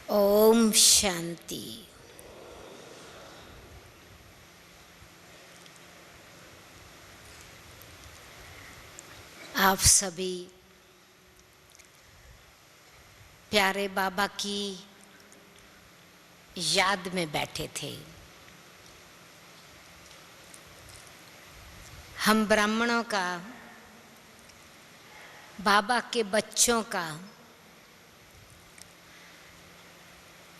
ओम शांति। आप सभी प्यारे बाबा की याद में बैठे थे। हम ब्राह्मणों का, बाबा के बच्चों का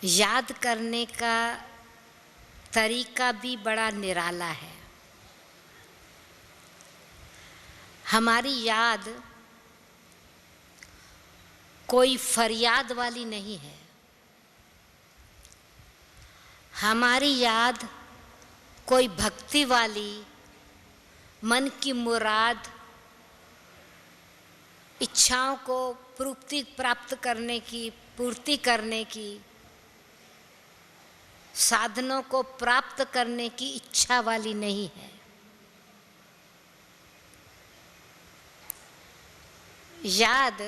याद करने का तरीका भी बड़ा निराला है। हमारी याद कोई फरियाद वाली नहीं है। हमारी याद कोई भक्ति वाली, मन की मुराद, इच्छाओं को प्राप्त करने की, पूर्ति करने की, साधनों को प्राप्त करने की इच्छा वाली नहीं है। याद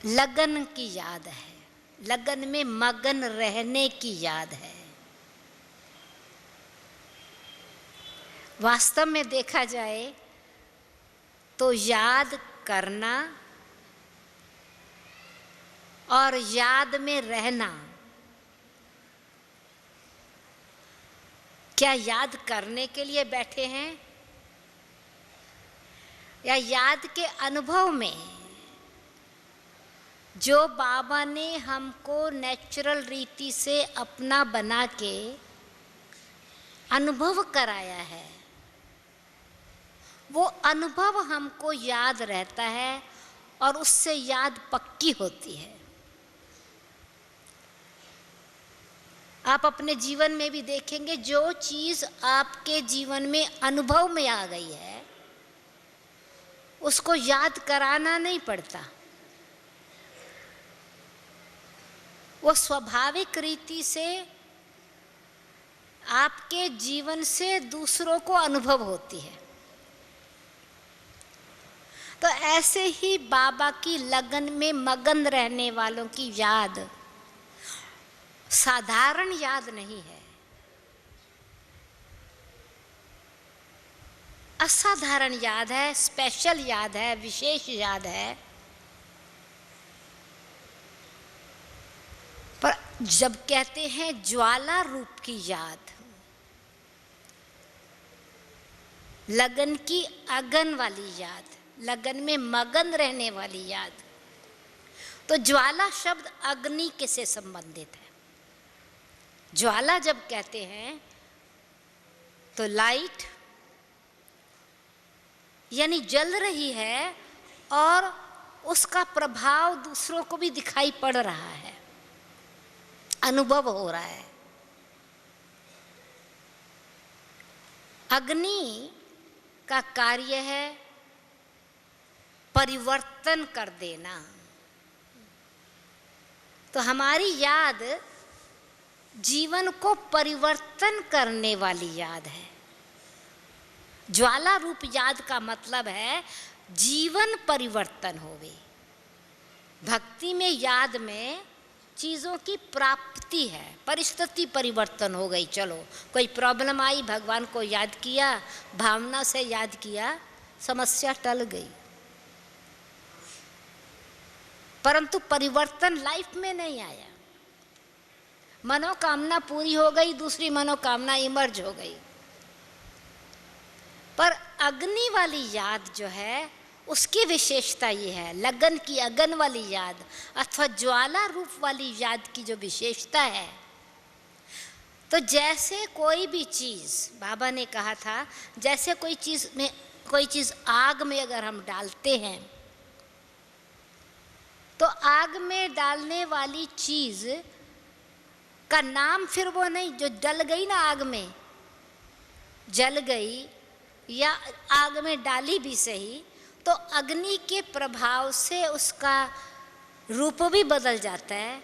लगन की याद है, लगन में मगन रहने की याद है। वास्तव में देखा जाए तो याद करना और याद में रहना, क्या याद करने के लिए बैठे हैं या याद के अनुभव में जो बाबा ने हमको नेचुरल रीति से अपना बना के अनुभव कराया है, वो अनुभव हमको याद रहता है और उससे याद पक्की होती है। आप अपने जीवन में भी देखेंगे, जो चीज़ आपके जीवन में अनुभव में आ गई है उसको याद कराना नहीं पड़ता, वो स्वाभाविक रीति से आपके जीवन से दूसरों को अनुभव होती है। तो ऐसे ही बाबा की लगन में मगन रहने वालों की याद साधारण याद नहीं है, असाधारण याद है, स्पेशल याद है, विशेष याद है। पर जब कहते हैं ज्वाला रूप की याद, लगन की अगन वाली याद, लगन में मगन रहने वाली याद, तो ज्वाला शब्द अग्नि के से संबंधित है। ज्वाला जब कहते हैं तो लाइट यानी जल रही है और उसका प्रभाव दूसरों को भी दिखाई पड़ रहा है, अनुभव हो रहा है। अग्नि का कार्य है परिवर्तन कर देना। तो हमारी याद जीवन को परिवर्तन करने वाली याद है। ज्वाला रूप याद का मतलब है जीवन परिवर्तन होवे। भक्ति में, याद में चीज़ों की प्राप्ति है, परिस्थिति परिवर्तन हो गई। चलो कोई प्रॉब्लम आई, भगवान को याद किया, भावना से याद किया, समस्या टल गई। परंतु परिवर्तन लाइफ में नहीं आया। मनोकामना पूरी हो गई, दूसरी मनोकामना इमर्ज हो गई। पर अग्नि वाली याद जो है उसकी विशेषता ये है, लगन की अगन वाली याद अथवा ज्वाला रूप वाली याद की जो विशेषता है, तो जैसे कोई भी चीज़, बाबा ने कहा था, जैसे कोई चीज़ आग में अगर हम डालते हैं तो आग में डालने वाली चीज़ का नाम फिर वो नहीं, जो जल गई ना, आग में जल गई या आग में डाली भी सही, तो अग्नि के प्रभाव से उसका रूप भी बदल जाता है,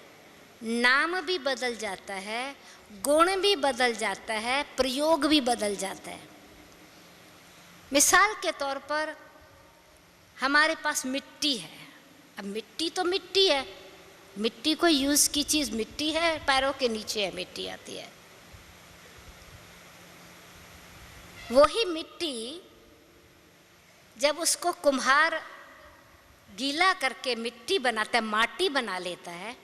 नाम भी बदल जाता है, गुण भी बदल जाता है, प्रयोग भी बदल जाता है। मिसाल के तौर पर हमारे पास मिट्टी है, अब मिट्टी तो मिट्टी है, मिट्टी को यूज की चीज मिट्टी है, पैरों के नीचे है मिट्टी आती है। वही मिट्टी जब उसको कुम्हार गीला करके मिट्टी बनाता है, माटी बना लेता है,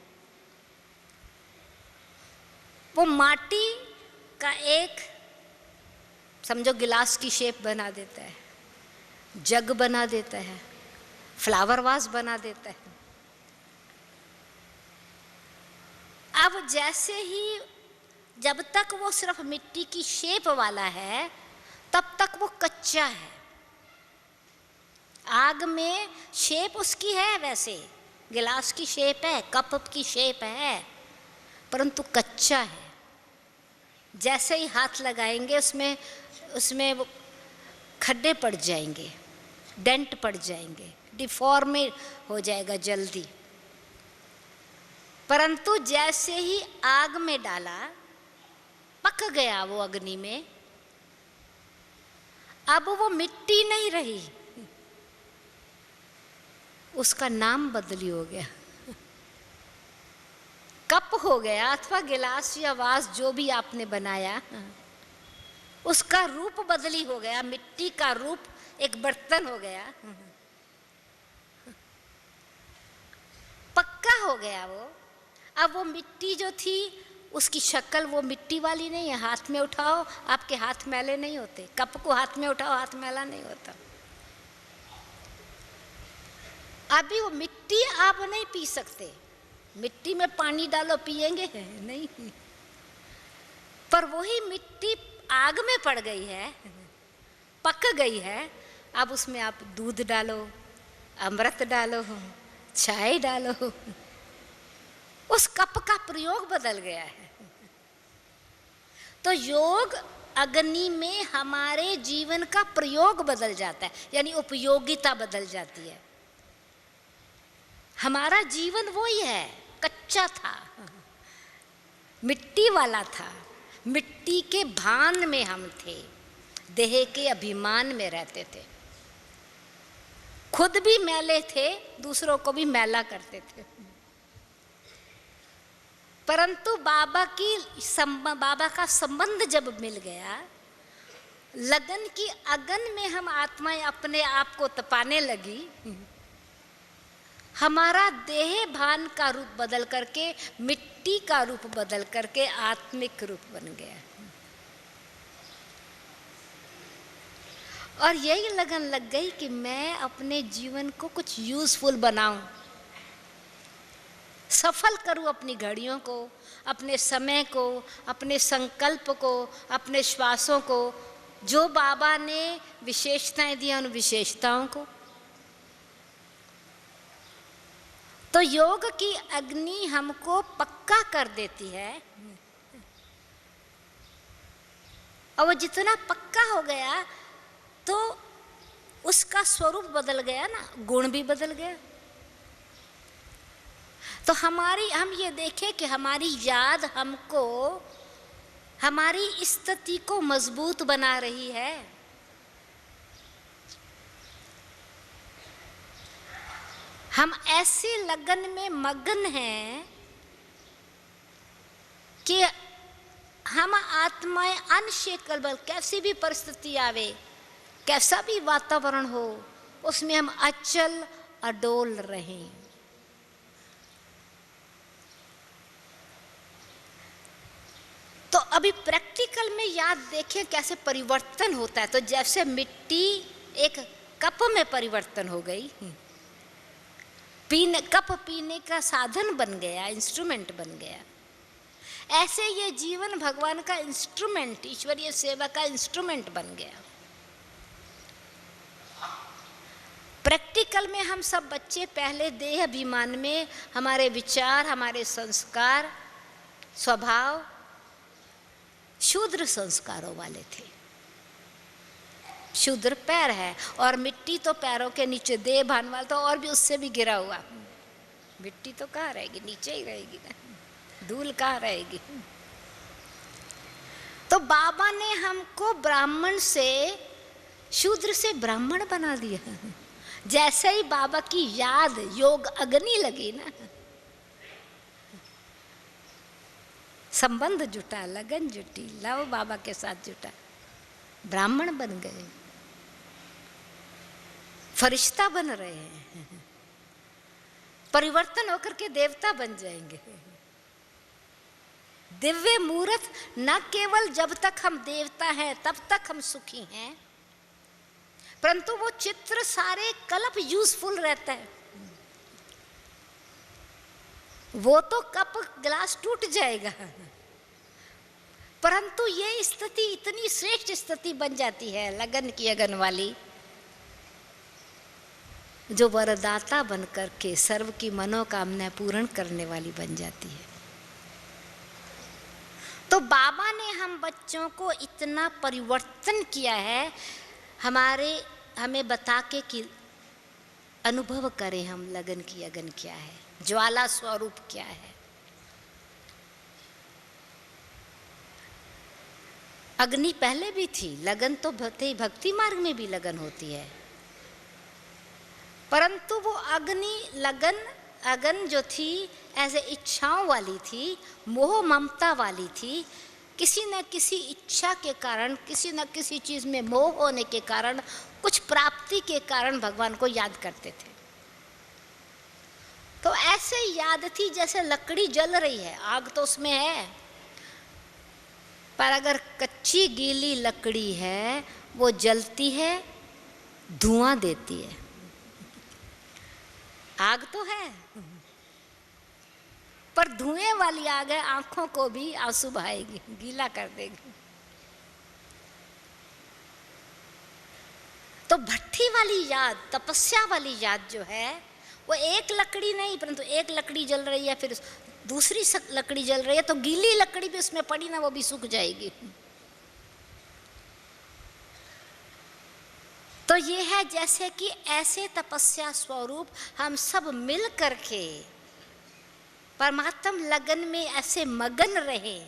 वो माटी का एक समझो गिलास की शेप बना देता है, जग बना देता है, फ्लावर वास बना देता है। अब जैसे ही जब तक वो सिर्फ मिट्टी की शेप वाला है तब तक वो कच्चा है। आग में शेप उसकी है, वैसे गिलास की शेप है, कप की शेप है, परंतु कच्चा है। जैसे ही हाथ लगाएंगे उसमें वो खड्डे पड़ जाएंगे, डेंट पड़ जाएंगे, डिफॉर्म हो जाएगा जल्दी। परंतु जैसे ही आग में डाला, पक गया वो अग्नि में, अब वो मिट्टी नहीं रही, उसका नाम बदली हो गया, कप हो गया अथवा गिलास या वास जो भी आपने बनाया, उसका रूप बदली हो गया, मिट्टी का रूप एक बर्तन हो गया, पक्का हो गया वो। अब वो मिट्टी जो थी उसकी शक्ल वो मिट्टी वाली नहीं है, हाथ में उठाओ आपके हाथ मैले नहीं होते, कप को हाथ में उठाओ हाथ मैला नहीं होता। अभी वो मिट्टी आप नहीं पी सकते, मिट्टी में पानी डालो पिएंगे नहीं, पर वही मिट्टी आग में पड़ गई है, पक गई है। अब उसमें आप दूध डालो, अमृत डालो, चाय डालो, उस कप का प्रयोग बदल गया है। तो योग अग्नि में हमारे जीवन का प्रयोग बदल जाता है, यानी उपयोगिता बदल जाती है। हमारा जीवन वही है, कच्चा था, मिट्टी वाला था, मिट्टी के भान में हम थे, देह के अभिमान में रहते थे, खुद भी मैले थे, दूसरों को भी मैला करते थे। परंतु बाबा का संबंध जब मिल गया, लगन की अगन में हम आत्माएं अपने आप को तपाने लगी, हमारा देह भान का रूप बदल करके, मिट्टी का रूप बदल करके आत्मिक रूप बन गया। और यही लगन लग गई कि मैं अपने जीवन को कुछ यूजफुल बनाऊं, सफल करूं अपनी घड़ियों को, अपने समय को, अपने संकल्प को, अपने श्वासों को, जो बाबा ने विशेषताएं दी उन विशेषताओं को। तो योग की अग्नि हमको पक्का कर देती है, और वो जितना पक्का हो गया तो उसका स्वरूप बदल गया ना, गुण भी बदल गया। तो हम ये देखें कि हमारी याद हमको हमारी स्थिति को मजबूत बना रही है। हम ऐसे लगन में मग्न हैं कि हम आत्माएं अनशेकबल, कैसी भी परिस्थिति आवे, कैसा भी वातावरण हो, उसमें हम अचल अडोल रहें। तो अभी प्रैक्टिकल में याद देखें कैसे परिवर्तन होता है। तो जैसे मिट्टी एक कप में परिवर्तन हो गई, कप पीने का साधन बन गया, इंस्ट्रूमेंट बन गया, ऐसे ये जीवन भगवान का इंस्ट्रूमेंट, ईश्वरीय सेवा का इंस्ट्रूमेंट बन गया। प्रैक्टिकल में हम सब बच्चे पहले देह अभिमान में हमारे विचार, हमारे संस्कार, स्वभाव शूद्र संस्कारों वाले थे। शूद्र पैर है और मिट्टी तो पैरों के नीचे, देह भान वाला तो और भी उससे भी गिरा हुआ, मिट्टी तो कहाँ रहेगी, नीचे ही रहेगी ना, धूल कहाँ रहेगी। तो बाबा ने हमको ब्राह्मण से, शूद्र से ब्राह्मण बना दिया, जैसे ही बाबा की याद योग अग्नि लगी ना, संबंध जुटा, लगन जुटी, लव बाबा के साथ जुटा, ब्राह्मण बन गए, फरिश्ता बन रहे हैं, परिवर्तन होकर के देवता बन जाएंगे। दिव्य मूर्त न केवल जब तक हम देवता हैं तब तक हम सुखी हैं, परंतु वो चित्र सारे कल्प यूजफुल रहता है। वो तो कप ग्लास टूट जाएगा, परंतु ये स्थिति इतनी श्रेष्ठ स्थिति बन जाती है लगन की अगन वाली, जो वरदाता बनकर के सर्व की मनोकामना पूर्ण करने वाली बन जाती है। तो बाबा ने हम बच्चों को इतना परिवर्तन किया है, हमें बता के कि अनुभव करें हम लगन की अगन क्या है, ज्वाला स्वरूप क्या है। अग्नि पहले भी थी, लगन तो भक्ति मार्ग में भी लगन होती है, परंतु वो अगन जो थी ऐसे इच्छाओं वाली थी, मोह ममता वाली थी। किसी न किसी इच्छा के कारण, किसी न किसी चीज़ में मोह होने के कारण, कुछ प्राप्ति के कारण भगवान को याद करते थे। तो ऐसे याद थी जैसे लकड़ी जल रही है, आग तो उसमें है, पर अगर कच्ची गीली लकड़ी है वो जलती है, धुआं देती है। आग तो है पर धुएं वाली आग है, आंखों को भी आंसू बहाएगी, गीला कर देगी। तो भट्ठी वाली याद, तपस्या वाली याद जो है वो एक लकड़ी नहीं, परंतु एक लकड़ी जल रही है, फिर दूसरी लकड़ी जल रही है, तो गीली लकड़ी भी उसमें पड़ी ना, वो भी सूख जाएगी। तो ये है जैसे कि ऐसे तपस्या स्वरूप हम सब मिल करके परमात्म लगन में ऐसे मगन रहे।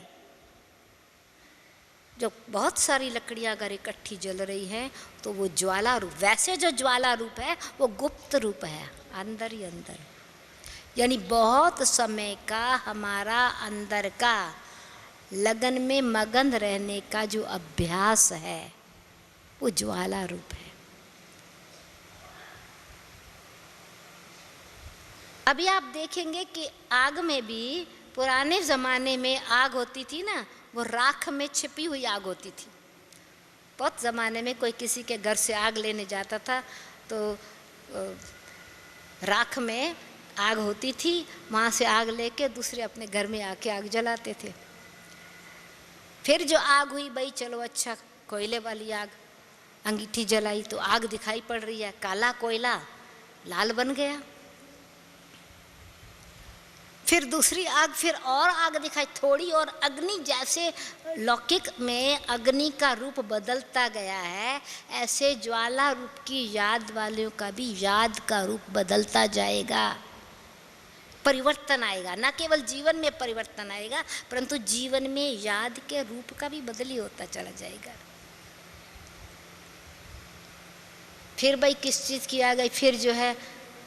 जो बहुत सारी लकड़ियां अगर इकट्ठी जल रही है तो वो ज्वाला रूप, वैसे जो ज्वाला रूप है वो गुप्त रूप है, अंदर ही अंदर, यानी बहुत समय का हमारा अंदर का लगन में मगन रहने का जो अभ्यास है वो ज्वाला रूप है। अभी आप देखेंगे कि आग में भी, पुराने ज़माने में आग होती थी ना, वो राख में छिपी हुई आग होती थी। बहुत ज़माने में कोई किसी के घर से आग लेने जाता था तो राख में आग होती थी, वहाँ से आग लेके दूसरे अपने घर में आके आग जलाते थे। फिर जो आग हुई, भाई चलो अच्छा कोयले वाली आग, अंगीठी जलाई तो आग दिखाई पड़ रही है, काला कोयला लाल बन गया। फिर दूसरी आग, फिर और आग दिखाई, थोड़ी और अग्नि, जैसे लौकिक में अग्नि का रूप बदलता गया है, ऐसे ज्वाला रूप की याद वालों का भी याद का रूप बदलता जाएगा, परिवर्तन आएगा। न केवल जीवन में परिवर्तन आएगा, परंतु जीवन में याद के रूप का भी बदली होता चला जाएगा। फिर भाई किस चीज़ की आ गई, फिर जो है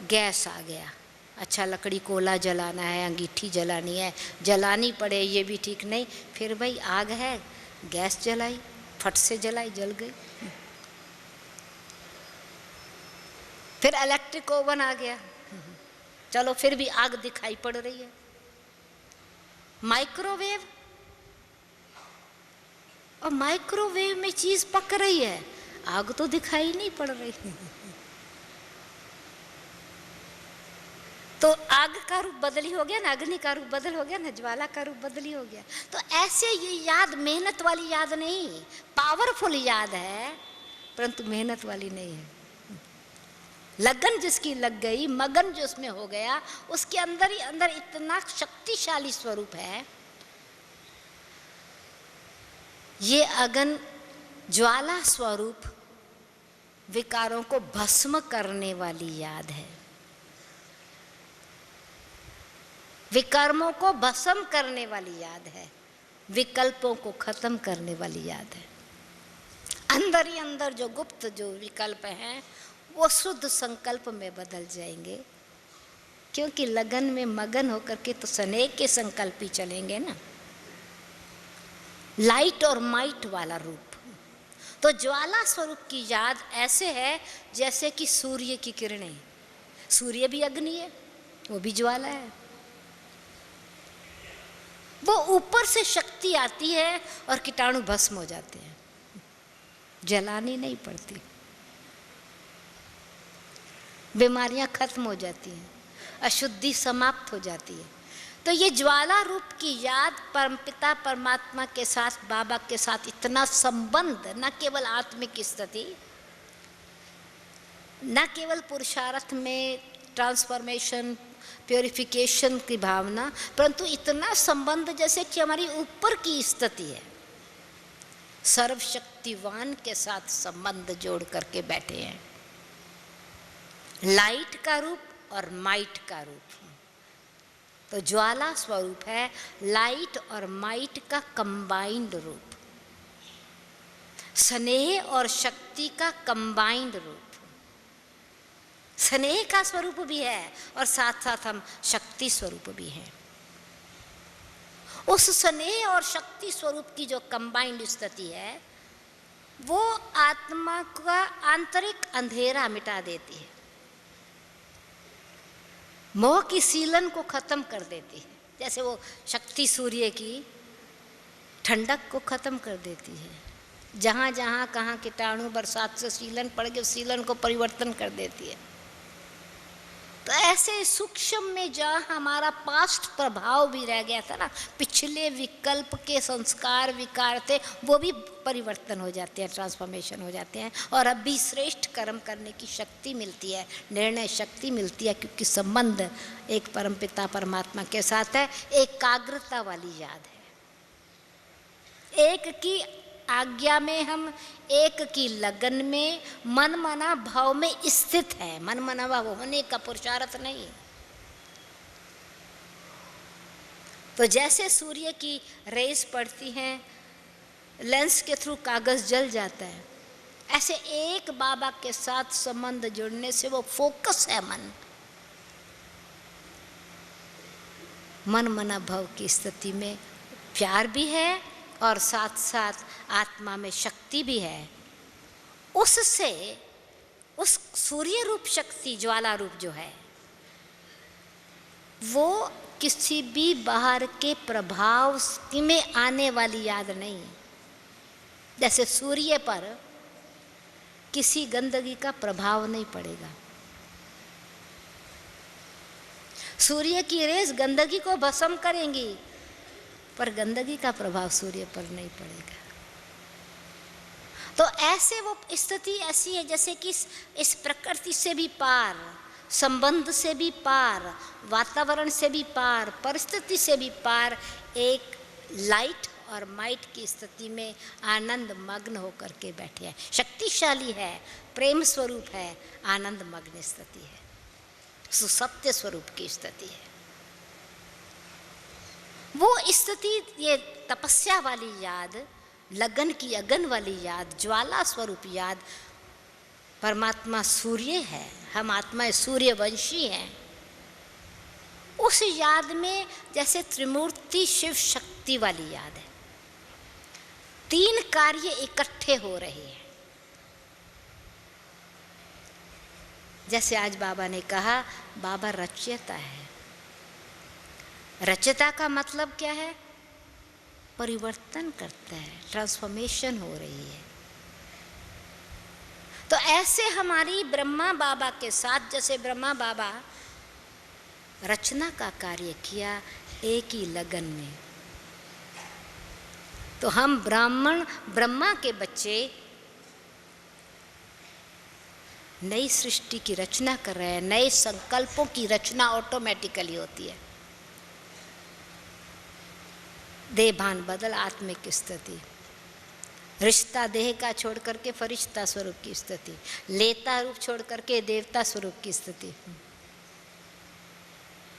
गैस आ गया। अच्छा लकड़ी कोला जलाना है, अंगीठी जलानी है, जलानी पड़े ये भी ठीक नहीं, फिर भाई आग है, गैस जलाई, फट से जलाई, जल गई। फिर इलेक्ट्रिक ओवन आ गया, चलो फिर भी आग दिखाई पड़ रही है। माइक्रोवेव, और माइक्रोवेव में चीज पक रही है, आग तो दिखाई नहीं पड़ रही। तो आग का रूप बदली हो गया ना, अग्नि का रूप बदल हो गया ना, ज्वाला का रूप बदली हो गया। तो ऐसे ये याद मेहनत वाली याद नहीं, पावरफुल याद है, परंतु मेहनत वाली नहीं है। लगन जिसकी लग गई, मगन जो उसमें हो गया, उसके अंदर ही अंदर इतना शक्तिशाली स्वरूप है। ये अगन ज्वाला स्वरूप विकारों को भस्म करने वाली याद है, विकर्मों को भस्म करने वाली याद है, विकल्पों को खत्म करने वाली याद है। अंदर ही अंदर जो गुप्त जो विकल्प हैं वो शुद्ध संकल्प में बदल जाएंगे, क्योंकि लगन में मगन होकर के तो स्नेह के संकल्प ही चलेंगे ना। लाइट और माइट वाला रूप। तो ज्वाला स्वरूप की याद ऐसे है जैसे कि सूर्य की किरणें। सूर्य भी अग्नि है, वो भी ज्वाला है। वो ऊपर से शक्ति आती है और कीटाणु भस्म हो जाते हैं, जलानी नहीं पड़ती, बीमारियां खत्म हो जाती हैं, अशुद्धि समाप्त हो जाती है। तो ये ज्वाला रूप की याद परमपिता परमात्मा के साथ, बाबा के साथ इतना संबंध, न केवल आत्मिक स्थिति, न केवल पुरुषार्थ में ट्रांसफॉर्मेशन प्योरिफिकेशन की भावना, परंतु इतना संबंध जैसे कि हमारी ऊपर की स्थिति है, सर्वशक्तिवान के साथ संबंध जोड़ करके बैठे हैं। लाइट का रूप और माइट का रूप। तो ज्वाला स्वरूप है लाइट और माइट का कंबाइंड रूप, स्नेह और शक्ति का कंबाइंड रूप। स्नेह का स्वरूप भी है और साथ साथ हम शक्ति स्वरूप भी हैं। उस स्नेह और शक्ति स्वरूप की जो कंबाइंड स्थिति है, वो आत्मा का आंतरिक अंधेरा मिटा देती है, मोह की सीलन को खत्म कर देती है। जैसे वो शक्ति सूर्य की ठंडक को खत्म कर देती है, जहाँ जहाँ कहाँ कीटाणु बरसात से सीलन पड़ गए, सीलन को परिवर्तन कर देती है। तो ऐसे सूक्ष्म में जहाँ हमारा पास्ट प्रभाव भी रह गया था ना, पिछले विकल्प के संस्कार विकार थे, वो भी परिवर्तन हो जाते हैं, ट्रांसफॉर्मेशन हो जाते हैं, और अब भी श्रेष्ठ कर्म करने की शक्ति मिलती है, निर्णय शक्ति मिलती है, क्योंकि संबंध एक परमपिता परमात्मा के साथ है। एकाग्रता वाली याद है, एक की आज्ञा में, हम एक की लगन में, मन मना भाव में स्थित है। मन मना भाव होने का पुरुषार्थ नहीं। तो जैसे सूर्य की रेस पड़ती हैं, लेंस के थ्रू कागज जल जाता है, ऐसे एक बाबा के साथ संबंध जुड़ने से वो फोकस है मन मना भाव की स्थिति में प्यार भी है और साथ साथ आत्मा में शक्ति भी है। उससे उस सूर्य रूप शक्ति, ज्वाला रूप जो है, वो किसी भी बाहर के प्रभाव में आने वाली याद नहीं। जैसे सूर्य पर किसी गंदगी का प्रभाव नहीं पड़ेगा, सूर्य की रेस गंदगी को भस्म करेंगी, पर गंदगी का प्रभाव सूर्य पर नहीं पड़ेगा। तो ऐसे वो स्थिति ऐसी है जैसे कि इस प्रकृति से भी पार, संबंध से भी पार, वातावरण से भी पार, परिस्थिति से भी पार, एक लाइट और माइट की स्थिति में आनंद मग्न होकर के बैठे हैं। शक्तिशाली है, प्रेम स्वरूप है, आनंद मग्न स्थिति है, सुसत्य स्वरूप की स्थिति है। वो स्थिति, ये तपस्या वाली याद, लगन की अगन वाली याद, ज्वाला स्वरूप याद, परमात्मा सूर्य है, हम आत्मा सूर्यवंशी हैं। उस याद में जैसे त्रिमूर्ति शिव शक्ति वाली याद है, तीन कार्य इकट्ठे हो रहे हैं। जैसे आज बाबा ने कहा, बाबा रचयिता है। रचयिता का मतलब क्या है? परिवर्तन करता है, ट्रांसफॉर्मेशन हो रही है। तो ऐसे हमारी ब्रह्मा बाबा के साथ, जैसे ब्रह्मा बाबा रचना का कार्य किया एक ही लगन में, तो हम ब्राह्मण ब्रह्मा के बच्चे नई सृष्टि की रचना कर रहे हैं। नए संकल्पों की रचना ऑटोमेटिकली होती है। देह भान बदल, आत्मिक स्थिति, रिश्ता देह का छोड़ करके फरिश्ता स्वरूप की स्थिति, लेता रूप छोड़ करके देवता स्वरूप की स्थिति।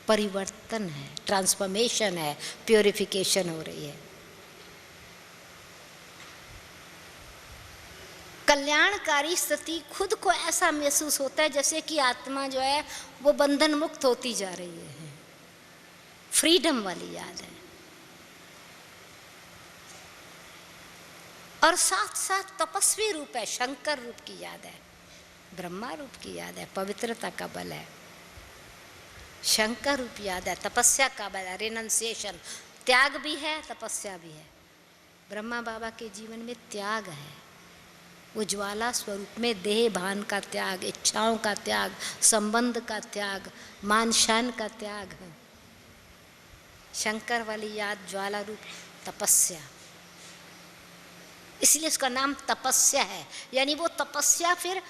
परिवर्तन है, ट्रांसफॉर्मेशन है, प्योरिफिकेशन हो रही है। कल्याणकारी स्थिति खुद को ऐसा महसूस होता है जैसे कि आत्मा जो है वो बंधन मुक्त होती जा रही है, फ्रीडम वाली याद है। और साथ साथ तपस्वी रूप है, शंकर रूप की याद है, ब्रह्मा रूप की याद है, पवित्रता का बल है, शंकर रूप याद है, तपस्या का बल है, रिनंसिएशन, त्याग भी है, तपस्या भी है। ब्रह्मा बाबा के जीवन में त्याग है, वो ज्वाला स्वरूप में देह भान का त्याग, इच्छाओं का त्याग, संबंध का त्याग, मान शान का त्याग है। शंकर वाली याद ज्वाला रूप तपस्या, इसलिए उसका नाम तपस्या है। यानी वो तपस्या फिर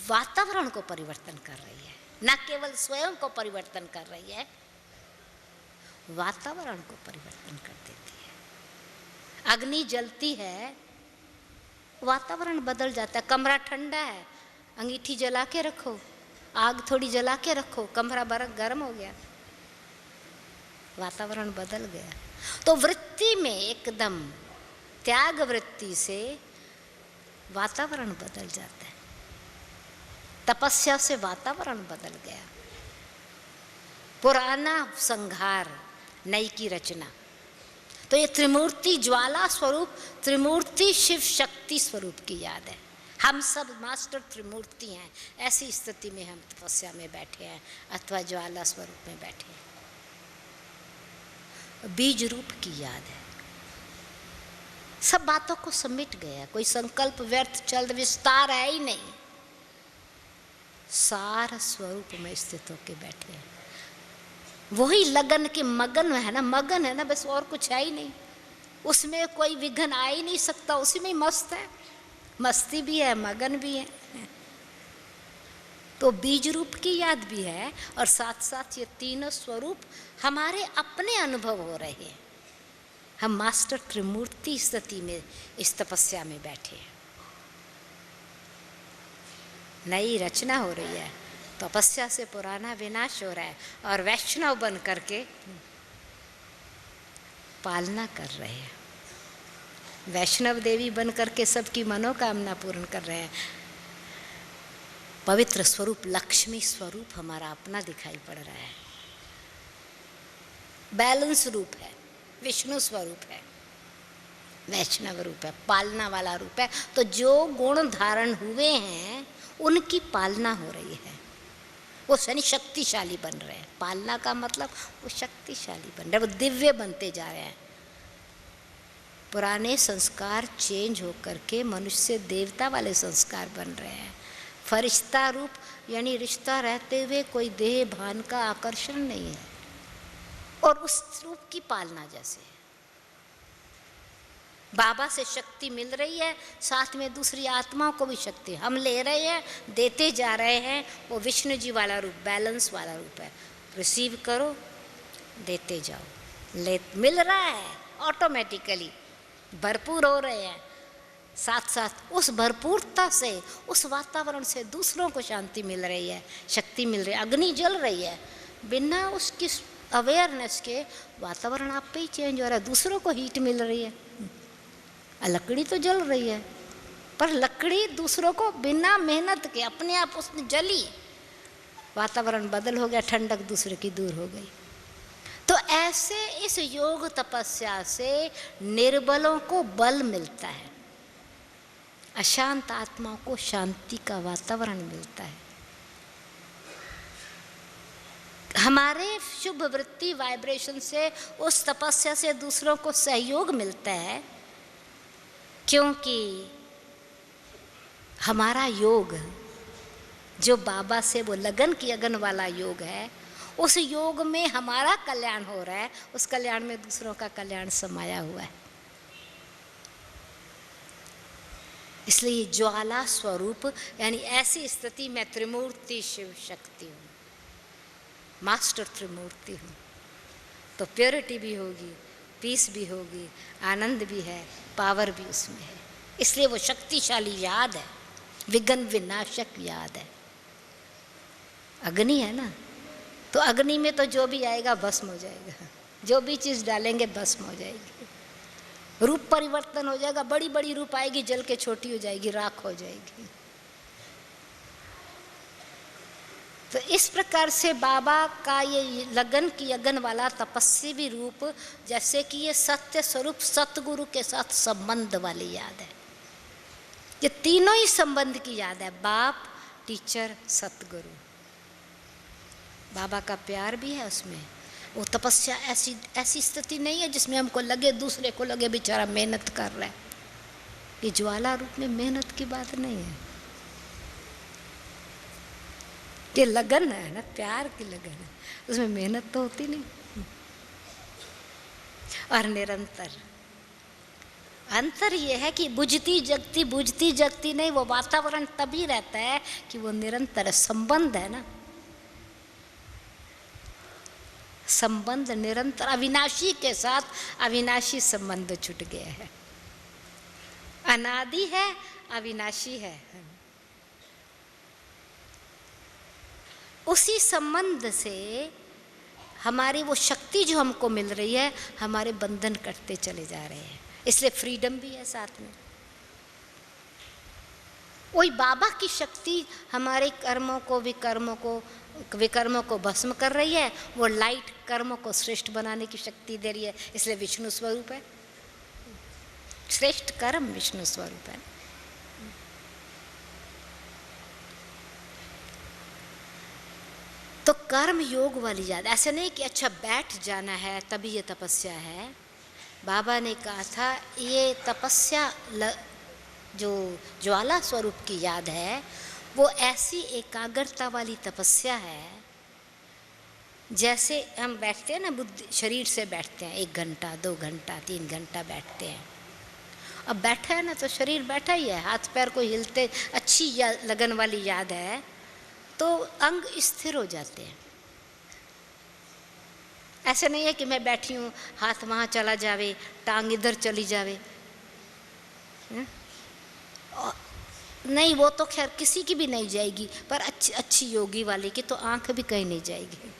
वातावरण को परिवर्तन कर रही है, न केवल स्वयं को परिवर्तन कर रही है, वातावरण को परिवर्तन कर देती है। अग्नि जलती है, वातावरण बदल जाता है। कमरा ठंडा है, अंगीठी जला के रखो, आग थोड़ी जला के रखो, कमरा गर्म हो गया, वातावरण बदल गया। तो वृत्ति में एकदम त्याग वृत्ति से वातावरण बदल जाता है। तपस्या से वातावरण बदल गया। पुराना संहार, नई की रचना। तो ये त्रिमूर्ति ज्वाला स्वरूप, त्रिमूर्ति शिव शक्ति स्वरूप की याद है। हम सब मास्टर त्रिमूर्ति हैं। ऐसी स्थिति में हम तपस्या में बैठे हैं अथवा ज्वाला स्वरूप में बैठे हैं। बीज रूप की याद है। सब बातों को समेट गया, कोई संकल्प व्यर्थ चल विस्तार है ही नहीं, सार स्वरूप में स्थित होके बैठे हैं। वही लगन के मगन है ना, मगन है ना, बस और कुछ है ही नहीं, उसमें कोई विघ्न आ ही नहीं सकता, उसी में मस्त है, मस्ती भी है, मगन भी है। तो बीज रूप की याद भी है और साथ साथ ये तीनों स्वरूप हमारे अपने अनुभव हो रहे हैं। हम मास्टर त्रिमूर्ति स्थिति में इस तपस्या में बैठे हैं। नई रचना हो रही है, तपस्या से पुराना विनाश हो रहा है और वैष्णव बन करके पालना कर रहे हैं। वैष्णव देवी बन करके सबकी मनोकामना पूर्ण कर रहे हैं। पवित्र स्वरूप, लक्ष्मी स्वरूप हमारा अपना दिखाई पड़ रहा है। बैलेंस रूप है, विष्णु स्वरूप है, वैष्णव रूप है, पालना वाला रूप है। तो जो गुण धारण हुए हैं उनकी पालना हो रही है। वो शनि शक्तिशाली बन रहे हैं। पालना का मतलब वो शक्तिशाली बन रहे हैं, वो दिव्य बनते जा रहे हैं। पुराने संस्कार चेंज होकर के मनुष्य से देवता वाले संस्कार बन रहे हैं। फरिश्ता रूप यानी रिश्ता रहते हुए कोई देह भान का आकर्षण नहीं है और उस रूप की पालना जैसे है। बाबा से शक्ति मिल रही है, साथ में दूसरी आत्माओं को भी शक्ति हम ले रहे हैं, देते जा रहे हैं। वो विष्णु जी वाला रूप, बैलेंस वाला रूप है। रिसीव करो, देते जाओ, मिल रहा है ऑटोमेटिकली, भरपूर हो रहे हैं। साथ साथ उस भरपूरता से, उस वातावरण से दूसरों को शांति मिल रही है, शक्ति मिल रही है। अग्नि जल रही है, बिना उसकी अवेयरनेस के वातावरण आप पे ही चेंज हो रहा है, दूसरों को हीट मिल रही है। लकड़ी तो जल रही है, पर लकड़ी दूसरों को बिना मेहनत के अपने आप उसने जली, वातावरण बदल हो गया, ठंडक दूसरे की दूर हो गई। तो ऐसे इस योग तपस्या से निर्बलों को बल मिलता है, अशांत आत्माओं को शांति का वातावरण मिलता है। हमारे शुभ वृत्ति वाइब्रेशन से, उस तपस्या से दूसरों को सहयोग मिलता है, क्योंकि हमारा योग जो बाबा से वो लगन की अगन वाला योग है, उस योग में हमारा कल्याण हो रहा है, उस कल्याण में दूसरों का कल्याण समाया हुआ है। इसलिए ज्वाला स्वरूप यानी ऐसी स्थिति में त्रिमूर्ति शिव शक्ति हूँ, मास्टर त्रिमूर्ति हूँ। तो प्योरिटी भी होगी, पीस भी होगी, आनंद भी है, पावर भी उसमें है। इसलिए वो शक्तिशाली याद है, विघ्न विनाशक याद है। अग्नि है ना, तो अग्नि में तो जो भी आएगा भस्म हो जाएगा, जो भी चीज़ डालेंगे भस्म हो जाएगी। रूप परिवर्तन हो जाएगा, बड़ी बड़ी रूप आएगी, जल के छोटी हो जाएगी, राख हो जाएगी। तो इस प्रकार से बाबा का ये लगन की अगन वाला तपस्वी रूप, जैसे कि ये सत्य स्वरूप सतगुरु के साथ संबंध वाली याद है। ये तीनों ही संबंध की याद है, बाप, टीचर, सतगुरु। बाबा का प्यार भी है उसमें। वो तपस्या ऐसी स्थिति नहीं है जिसमें हमको लगे, दूसरे को लगे बेचारा मेहनत कर रहा है। ये ज्वाला रूप में मेहनत की बात नहीं है, ये लगन है ना, प्यार की लगन है, उसमें मेहनत तो होती नहीं। और निरंतर अंतर ये है कि बुझती जगती नहीं, वो वातावरण तभी रहता है कि वो निरंतर संबंध है ना, संबंध निरंतर, अविनाशी के साथ अविनाशी संबंध छूट गया है। अनादि है, अविनाशी है। उसी संबंध से हमारी वो शक्ति जो हमको मिल रही है, हमारे बंधन कटते चले जा रहे हैं, इसलिए फ्रीडम भी है साथ में। वही बाबा की शक्ति हमारे विकर्मों को भस्म कर रही है, वो लाइट कर्मों को श्रेष्ठ बनाने की शक्ति दे रही है, इसलिए विष्णु स्वरूप है। श्रेष्ठ कर्म विष्णु स्वरूप है। तो कर्म योग वाली याद, ऐसे नहीं कि अच्छा बैठ जाना है तभी ये तपस्या है। बाबा ने कहा था ये तपस्या जो ज्वाला स्वरूप की याद है, वो ऐसी एकाग्रता वाली तपस्या है जैसे हम बैठते हैं ना, बुद्धि शरीर से बैठते हैं, 1 घंटा 2 घंटा 3 घंटा बैठते हैं। अब बैठा है ना तो शरीर बैठा ही है, हाथ पैर को हिलते, अच्छी लगन वाली याद है तो अंग स्थिर हो जाते हैं। ऐसे नहीं है कि मैं बैठी हूँ, हाथ वहाँ चला जावे, टांग इधर चली जावे, नहीं, वो तो खैर किसी की भी नहीं जाएगी, पर अच्छी योगी वाले की तो आंख भी कहीं नहीं जाएगी।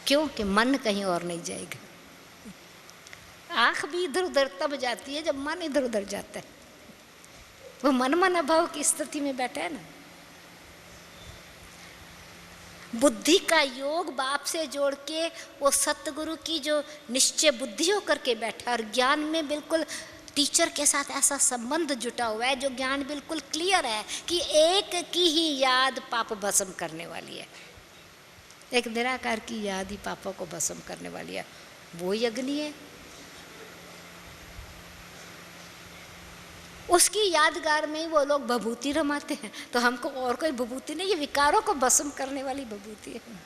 क्यों? कि मन कहीं और नहीं जाएगा। आंख भी इधर उधर तब जाती है जब मन इधर उधर जाता है। वो मन अभाव की स्थिति में बैठा है ना। बुद्धि का योग बाप से जोड़ के वो सतगुरु की जो निश्चय बुद्धि होकर के बैठा, और ज्ञान में बिल्कुल टीचर के साथ ऐसा संबंध जुटा हुआ है जो ज्ञान बिल्कुल क्लियर है कि एक की ही याद पाप भस्म करने वाली है, एक निराकार की याद ही पापों को भस्म करने वाली है, वो ही अग्नि है। उसकी यादगार में ही वो लोग विभूति रमाते हैं, तो हमको और कोई विभूति नहीं, ये विकारों को भस्म करने वाली विभूति है।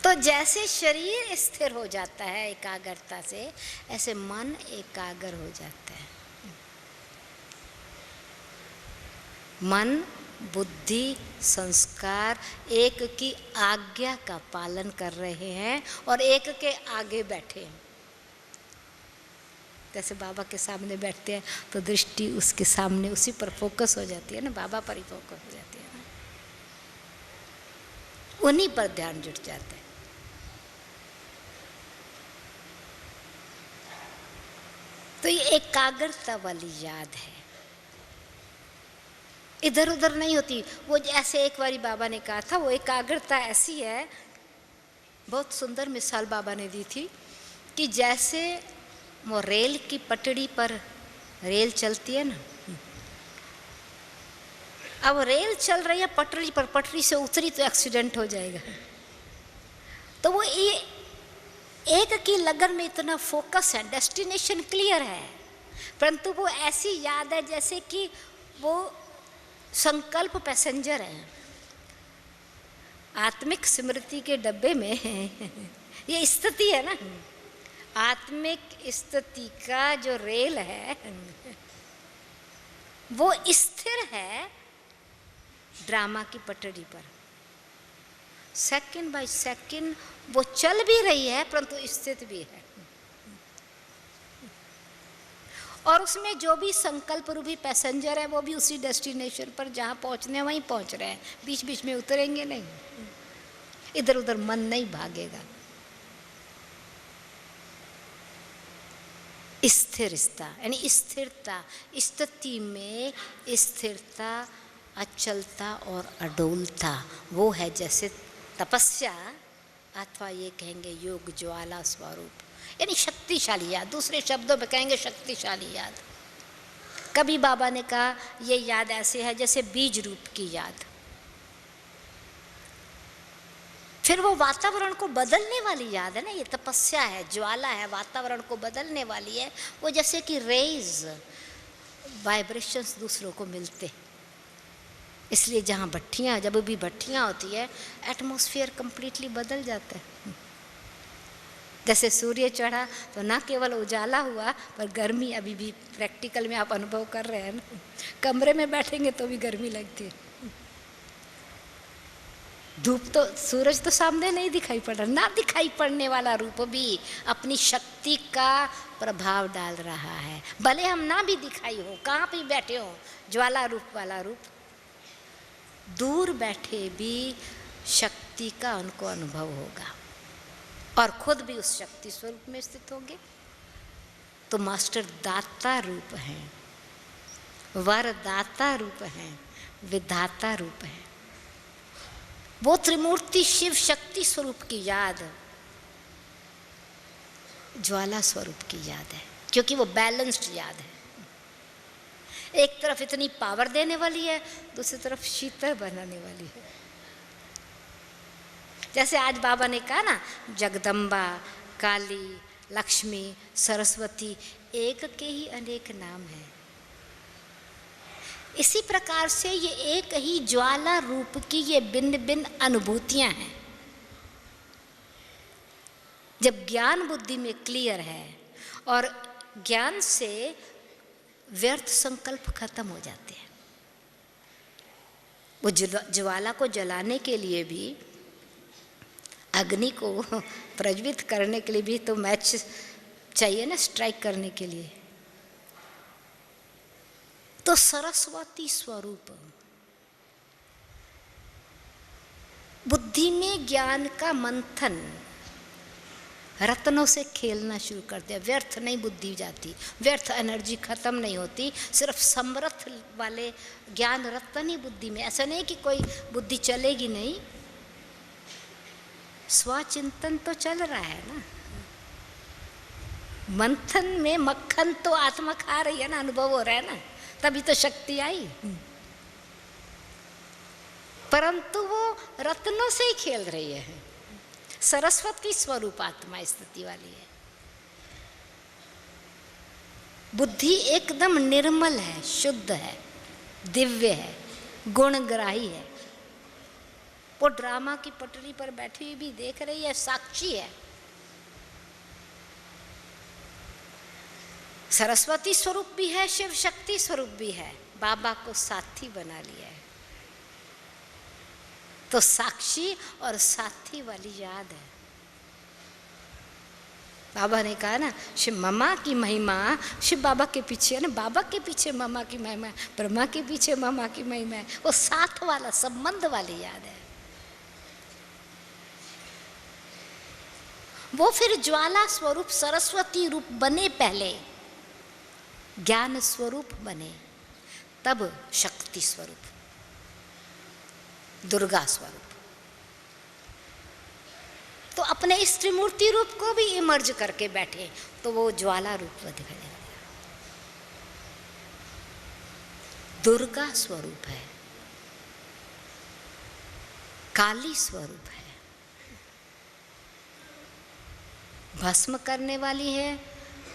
तो जैसे शरीर स्थिर हो जाता है एकाग्रता से, ऐसे मन एकाग्र हो जाता है। मन, बुद्धि, संस्कार एक की आज्ञा का पालन कर रहे हैं और एक के आगे बैठे हैं। जैसे बाबा के सामने बैठते हैं तो दृष्टि उसके सामने, उसी पर फोकस हो जाती है ना, बाबा पर ही फोकस हो जाती है ना, उन्हीं पर ध्यान जुट जाता है। तो ये एकाग्रता वाली याद है, इधर उधर नहीं होती। वो जैसे एक बारी बाबा ने कहा था, वो एकाग्रता ऐसी है, बहुत सुंदर मिसाल बाबा ने दी थी कि जैसे वो रेल की पटड़ी पर रेल चलती है ना, अब रेल चल रही है पटरी पर, पटरी से उतरी तो एक्सीडेंट हो जाएगा। तो वो ये एक की लगन में इतना फोकस है, डेस्टिनेशन क्लियर है, परंतु वो ऐसी याद है जैसे कि वो संकल्प पैसेंजर है। आत्मिक स्मृति के डब्बे में ये स्थिति है ना, आत्मिक स्थिति का जो रेल है वो स्थिर है ड्रामा की पटड़ी पर, सेकंड बाय सेकंड वो चल भी रही है परंतु स्थित भी है। और उसमें जो भी संकल्प रूपी पैसेंजर है वो भी उसी डेस्टिनेशन पर जहाँ पहुँचने वहीं पहुँच रहे हैं, बीच बीच में उतरेंगे नहीं, इधर उधर मन नहीं भागेगा। स्थिरता यानी स्थिरता, स्थिति में स्थिरता, अचलता और अडोलता, वो है जैसे तपस्या अथवा ये कहेंगे योग ज्वाला स्वरूप, यानी शक्तिशाली याद। दूसरे शब्दों में कहेंगे शक्तिशाली याद। कभी बाबा ने कहा ये याद ऐसे है जैसे बीज रूप की याद। फिर वो वातावरण को बदलने वाली याद है ना, ये तपस्या है, ज्वाला है, वातावरण को बदलने वाली है। वो जैसे कि रेज, वाइब्रेशंस दूसरों को मिलते, इसलिए जहाँ भट्टियाँ, जब भी भट्टियाँ होती है एटमॉस्फेयर कंप्लीटली बदल जाता है। जैसे सूर्य चढ़ा तो ना केवल उजाला हुआ पर गर्मी अभी भी प्रैक्टिकल में आप अनुभव कर रहे हैं ना, कमरे में बैठेंगे तो भी गर्मी लगती है। धूप तो, सूरज तो सामने नहीं दिखाई पड़ रहा, ना दिखाई पड़ने वाला रूप भी अपनी शक्ति का प्रभाव डाल रहा है। भले हम ना भी दिखाई हो, कहाँ पे बैठे हो, ज्वाला रूप वाला रूप, दूर बैठे भी शक्ति का उनको अनुभव होगा और खुद भी उस शक्ति स्वरूप में स्थित होंगे। तो मास्टर दाता रूप हैं, वरदाता रूप हैं, विधाता रूप हैं। वो त्रिमूर्ति शिव शक्ति स्वरूप की याद ज्वाला स्वरूप की याद है, क्योंकि वो बैलेंस्ड याद है। एक तरफ इतनी पावर देने वाली है, दूसरी तरफ शीतल बनाने वाली है। जैसे आज बाबा ने कहा ना, जगदम्बा, काली, लक्ष्मी, सरस्वती, एक के ही अनेक नाम हैं। इसी प्रकार से ये एक ही ज्वाला रूप की ये भिन्न भिन्न अनुभूतियां हैं। जब ज्ञान बुद्धि में क्लियर है और ज्ञान से व्यर्थ संकल्प खत्म हो जाते हैं। वो ज्वाला को जलाने के लिए भी, अग्नि को प्रज्वलित करने के लिए भी तो मैच चाहिए ना, स्ट्राइक करने के लिए। तो सरस्वती स्वरूप बुद्धि में ज्ञान का मंथन, रत्नों से खेलना शुरू कर दिया। व्यर्थ नहीं बुद्धि जाती, व्यर्थ एनर्जी खत्म नहीं होती, सिर्फ समर्थ वाले ज्ञान रत्न ही बुद्धि में। ऐसा नहीं कि कोई बुद्धि चलेगी नहीं, स्वचिंतन तो चल रहा है ना। मंथन में मक्खन तो आत्मा खा रही है ना, अनुभव हो रहा है ना, तभी तो शक्ति आई। परंतु वो रत्नों से ही खेल रही है। सरस्वती स्वरूप आत्मा स्थिति वाली है। बुद्धि एकदम निर्मल है, शुद्ध है, दिव्य है, गुणग्राही है। वो ड्रामा की पटरी पर बैठी हुई भी देख रही है, साक्षी है। सरस्वती स्वरूप भी है, शिव शक्ति स्वरूप भी है, बाबा को साथी बना लिया है। तो साक्षी और साथी वाली याद है। बाबा ने कहा ना, शिव ममा की महिमा शिव बाबा के पीछे है ना, बाबा के पीछे ममा की महिमा, ब्रह्मा के पीछे ममा की महिमा है। वो साथ वाला, संबंध वाली याद है। वो फिर ज्वाला स्वरूप सरस्वती रूप बने, पहले ज्ञान स्वरूप बने, तब शक्ति स्वरूप, दुर्गा स्वरूप। तो अपने इस त्रिमूर्ति रूप को भी इमर्ज करके बैठे तो वो ज्वाला रूप दिखाई देगा। दुर्गा स्वरूप है, काली स्वरूप है, भस्म करने वाली है,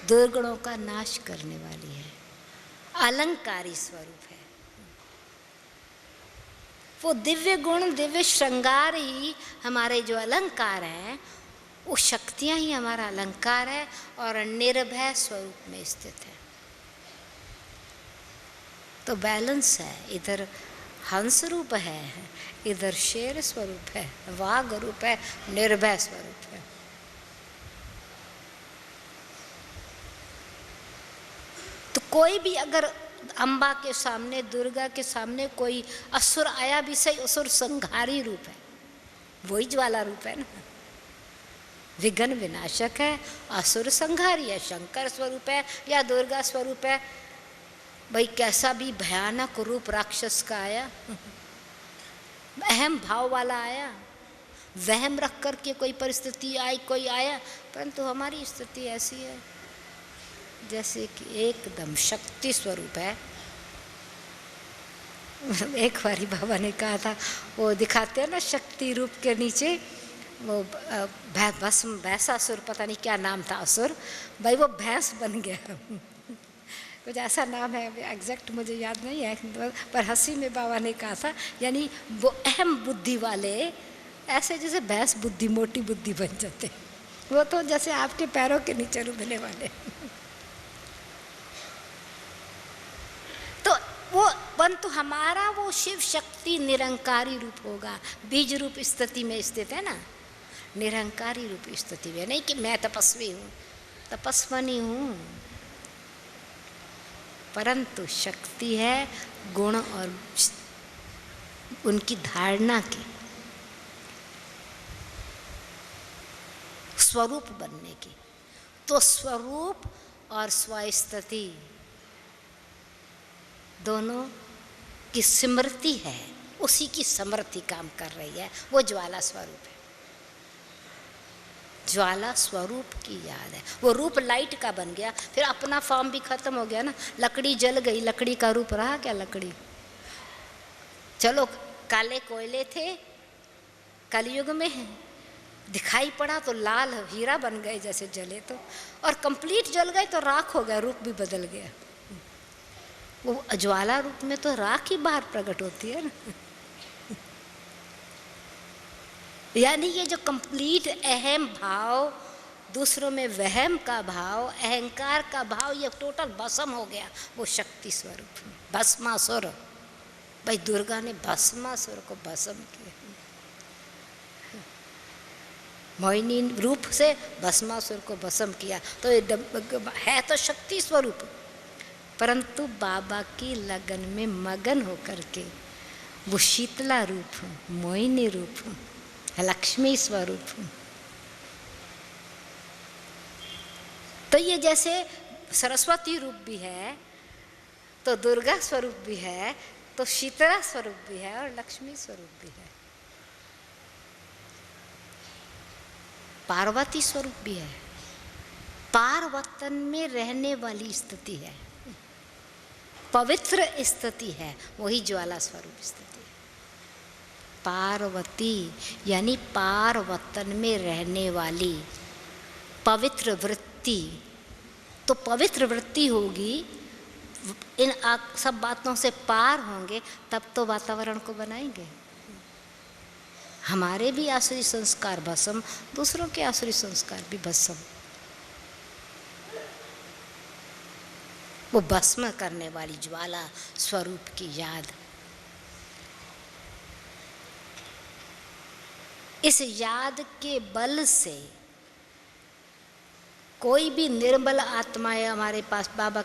दुर्गुणों का नाश करने वाली है, अलंकारी स्वरूप है। वो दिव्य गुण, दिव्य श्रृंगार ही हमारे जो अलंकार हैं, वो शक्तियां ही हमारा अलंकार है और निर्भय स्वरूप में स्थित है। तो बैलेंस है, इधर हंस रूप है, इधर शेर स्वरूप है, वाघ रूप है, निर्भय स्वरूप है। तो कोई भी अगर अम्बा के सामने, दुर्गा के सामने कोई असुर आया भी सही, असुर संहारी रूप है, वही ज्वाला रूप है ना। विघ्न विनाशक है, असुर संहारी है, शंकर स्वरूप है या दुर्गा स्वरूप है। भाई कैसा भी भयानक रूप राक्षस का आया, अहम भाव वाला आया, वहम रख कर के कोई परिस्थिति आई, कोई आया, परंतु हमारी स्थिति ऐसी है जैसे कि एकदम शक्ति स्वरूप है। एक बारी बाबा ने कहा था, वो दिखाते हैं ना शक्ति रूप के नीचे वो भस्म, भैंसासुर, पता नहीं क्या नाम था असुर, भाई वो भैंस बन गया। कुछ ऐसा नाम है, एग्जैक्ट मुझे याद नहीं है, पर हंसी में बाबा ने कहा था, यानी वो अहम बुद्धि वाले ऐसे जैसे भैंस बुद्धि, मोटी बुद्धि बन जाते, वो तो जैसे आपके पैरों के नीचे रुकने वाले। तो वो परंतु हमारा वो शिव शक्ति निरंकारी रूप होगा, बीज रूप स्थिति में स्थित है ना, निरंकारी रूप स्थिति में, नहीं कि मैं तपस्वी हूँ, तपस्वनी हूँ, परंतु शक्ति है गुण और उनकी धारणा की, स्वरूप बनने की। तो स्वरूप और स्वस्थिति दोनों की स्मृति है, उसी की समृद्धि काम कर रही है, वो ज्वाला स्वरूप है। ज्वाला स्वरूप की याद है, वो रूप लाइट का बन गया, फिर अपना फॉर्म भी खत्म हो गया ना, लकड़ी जल गई, लकड़ी का रूप रहा क्या? लकड़ी, चलो काले कोयले थे कलयुग में, दिखाई पड़ा तो लाल हीरा बन गए जैसे जले तो, और कंप्लीट जल गए तो राख हो गया, रूप भी बदल गया। वो ज्वाला रूप में तो राख ही बाहर प्रकट होती है ना। यानी ये जो कंप्लीट अहम भाव, दूसरों में वहम का भाव, अहंकार का भाव, ये टोटल भस्म हो गया, वो शक्ति स्वरूप भस्मासुर। भाई दुर्गा ने भस्मासुर को भस्म किया, मोहिनी रूप से भस्मासुर को भस्म किया, तो ये है तो शक्ति स्वरूप, परंतु बाबा की लगन में मगन होकर के वो शीतला रूप, मोहिनी रूप, लक्ष्मी स्वरूप। तो ये जैसे सरस्वती रूप भी है, तो दुर्गा स्वरूप भी है, तो शीतला स्वरूप भी है, और लक्ष्मी स्वरूप भी है, पार्वती स्वरूप भी है, पारवतन में रहने वाली स्थिति है, पवित्र स्थिति है, वही ज्वाला स्वरूप स्थिति है। पार्वती यानी पारवतन में रहने वाली पवित्र वृत्ति। तो पवित्र वृत्ति होगी, इन सब बातों से पार होंगे, तब तो वातावरण को बनाएंगे। हमारे भी आसुरी संस्कार भस्म, दूसरों के आसुरी संस्कार भी भस्म। वो भस्म करने वाली ज्वाला स्वरूप की याद, इस याद के बल से कोई भी निर्मल आत्माएं हमारे पास बाबा